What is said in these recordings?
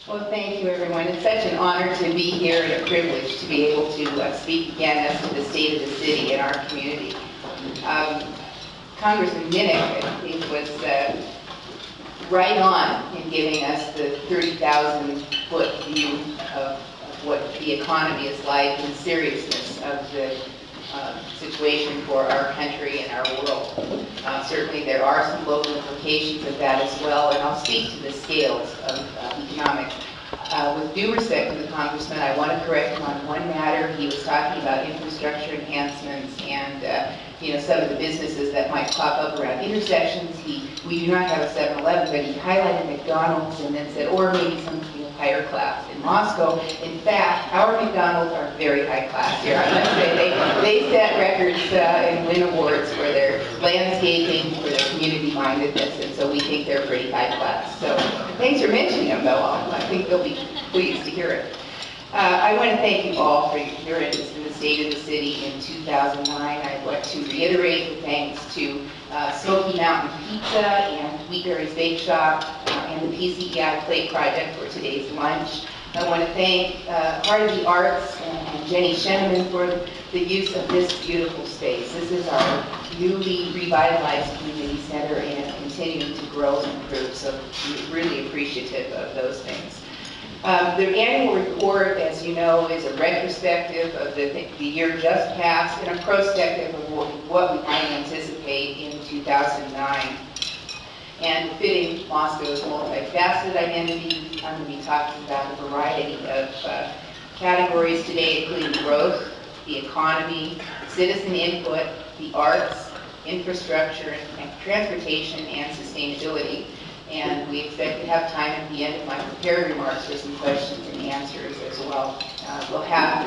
Well, thank you, everyone. It's such an honor to be here and a privilege to be able to speak again as to the state of the city and our community. Congressman Minnick, I think, was right on in giving us the 30,000-foot view of what the economy is like and the seriousness of the situation for our country and our world. Certainly there are some local implications of that as well, and I'll speak to the scales of economics. With due respect to the Congressman, I want to correct him on one matter. He was talking about infrastructure enhancements and some of the businesses that might pop up around intersections. We do not have a 7-Eleven, but he highlighted McDonald's and then said, or maybe something of higher class. In Moscow, in fact, our McDonald's are very high class here. I must say, they set records and win awards for their landscaping, for their community mindedness, and so we think they're pretty high class. So thanks for mentioning them, though. I think they'll be pleased to hear it. I want to thank you all for your interest in the state of the city in 2009. I'd like to reiterate the thanks to Smoky Mountain Pizza and Wheatberry's Bake Shop and the PCEI Plate Project for today's lunch. I want to thank Heart of the Arts and Jenny Sheneman for the use of this beautiful space. This is our newly revitalized community center and continuing to grow and improve, so we're really appreciative of those things. The annual report, as you know, is a retrospective of the year just passed and a prospective of what we might anticipate in 2009. And fitting Moscow's multifaceted identity, I'm going to be talking about a variety of categories today, including growth, the economy, citizen input, the arts, infrastructure, and transportation, and sustainability. And we expect to have time at the end of my prepared remarks for some questions and answers as well. We'll have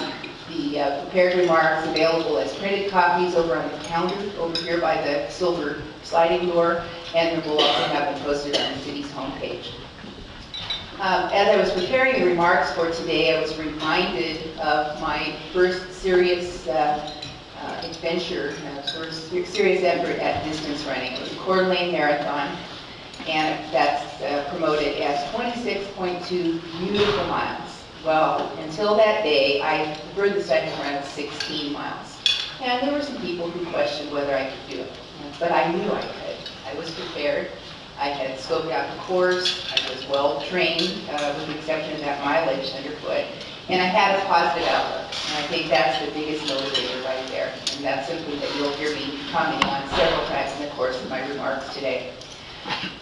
the prepared remarks available as printed copies over on the counter over here by the silver sliding door, and we'll also have them posted on the city's homepage. As I was preparing the remarks for today, I was reminded of my first serious adventure, first serious effort at distance running. It was a Coeur d'Alene marathon, and that's promoted as 26.2 beautiful miles. Well, until that day, I furthest I could run 16 miles. And there were some people who questioned whether I could do it, but I knew I could. I was prepared. I had scoped out the course. I was well trained, with the exception of that mileage underfoot, and I had a positive outlook. And I think that's the biggest motivator right there, and that's something that you'll hear me commenting on several times in the course of my remarks today.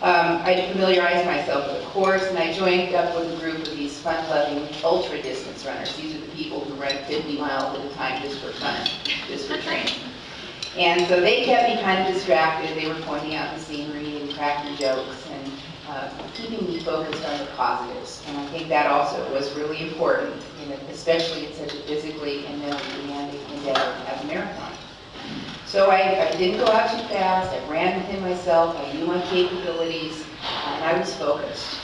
I familiarized myself with the course, and I joined up with a group of these fun-loving ultra-distance runners. These are the people who run 50 miles at a time just for fun, just for training. And so they kept me kind of distracted. They were pointing out the scenery and cracking jokes and keeping me focused on the positives. And I think that also was really important, especially in such a physically and mentally demanding endeavor as a marathon. So I didn't go out too fast. I ran within myself. I knew my capabilities, and I was focused.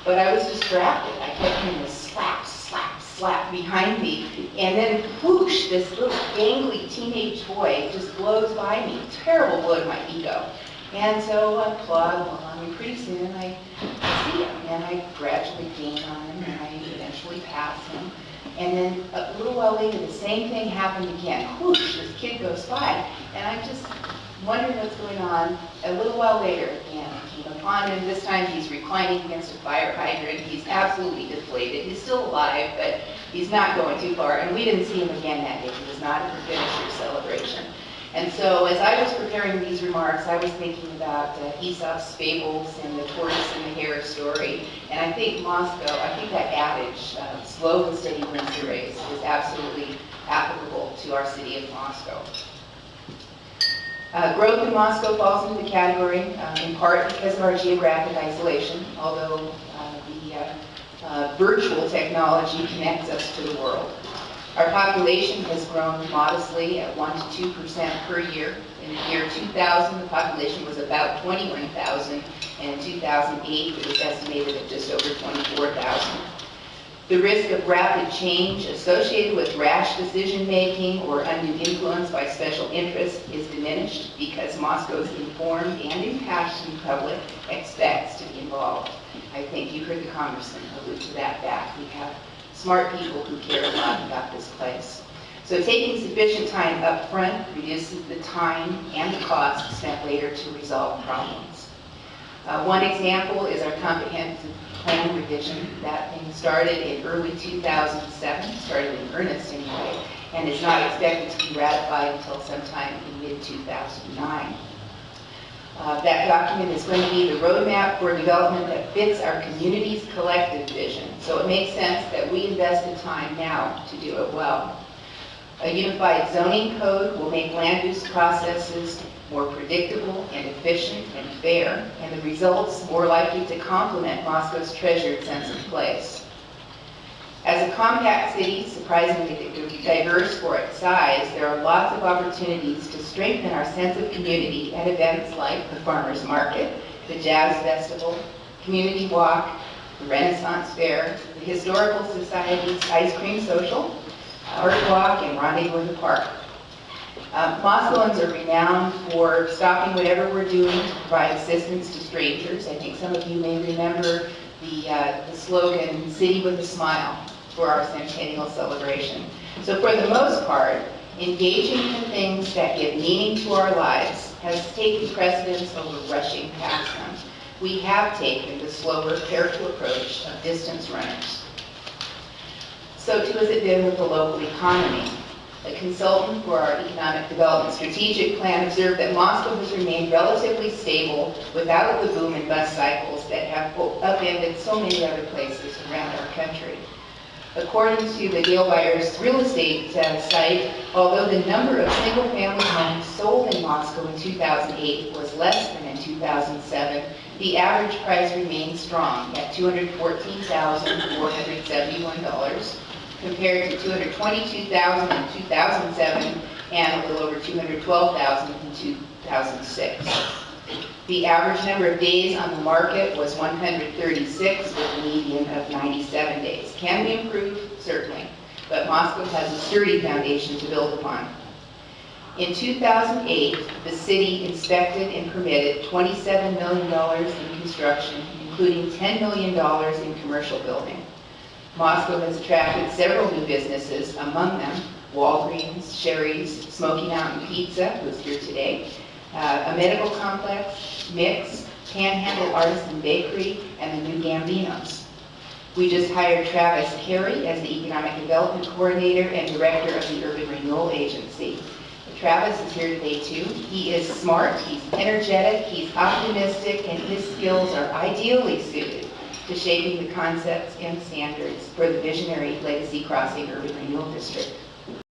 But I was distracted. I kept hearing this slap, slap, slap behind me, and then whoosh, this little gangly teenage boy just blows by me. Terrible blow to my ego. And so I plod along, and pretty soon I see him, and I gradually gain on him, and I eventually pass him. And then a little while later, the same thing happened again. Whoosh, this kid goes by, and I'm just wondering what's going on. A little while later, again, I came upon him. This time he's reclining against a fire hydrant. He's absolutely deflated. He's still alive, but he's not going too far. And we didn't see him again that day. He was not at the finisher celebration. And so as I was preparing these remarks, I was thinking about Aesop's fables and the tortoise and the hare story. And I think that adage, slow and steady wins the race, is absolutely applicable to our city of Moscow. Growth in Moscow falls into the category, in part because of our geographic isolation, although the virtual technology connects us to the world. Our population has grown modestly at 1 to 2% per year. In the year 2000, the population was about 21,000, and in 2008, it was estimated at just over 24,000. The risk of rapid change associated with rash decision-making or undue influence by special interests is diminished because Moscow's informed and impassioned public expects to be involved. I think you heard the Congressman allude to that back. We have smart people who care a lot about this place. So taking sufficient time up front reduces the time and the cost spent later to resolve problems. One example is our comprehensive plan revision. That thing started in early 2007, started in earnest anyway, and is not expected to be ratified until sometime in mid-2009. That document is going to be the roadmap for development that fits our community's collective vision. So it makes sense that we invest the time now to do it well. A unified zoning code will make land use processes more predictable and efficient and fair, and the results more likely to complement Moscow's treasured sense of place. As a compact city, surprisingly diverse for its size, there are lots of opportunities to strengthen our sense of community at events like the Farmers Market, the Jazz Festival, Community Walk, the Renaissance Fair, the Historical Society's Ice Cream Social, Art Walk, and Rendezvous in the Park. Moscowans are renowned for stopping whatever we're doing to provide assistance to strangers. I think some of you may remember the slogan, "City with a Smile," for our centennial celebration. So for the most part, engaging in things that give meaning to our lives has taken precedence over rushing past them. We have taken the slower, careful approach of distance runners. So too has it been with the local economy. A consultant for our Economic Development Strategic Plan observed that Moscow has remained relatively stable without the boom and bust cycles that have upended so many other places around our country. According to the Gale Byers real estate site, although the number of single-family homes sold in Moscow in 2008 was less than in 2007, the average price remained strong at $214,471, compared to $222,000 in 2007 and a little over $212,000 in 2006. The average number of days on the market was 136, with a median of 97 days. Can we improve? Certainly. But Moscow has a sturdy foundation to build upon. In 2008, the city inspected and permitted $27 million in construction, including $10 million in commercial building. Moscow has attracted several new businesses, among them Walgreens, Sherry's, Smoky Mountain Pizza, who's here today, a medical complex, Mix, Panhandle Artisan Bakery, and the new Gambinos. We just hired Travis Carey as the Economic Development Coordinator and Director of the Urban Renewal Agency. Travis is here today too. He is smart, he's energetic, he's optimistic, and his skills are ideally suited to shaping the concepts and standards for the visionary Legacy Crossing Urban Renewal District.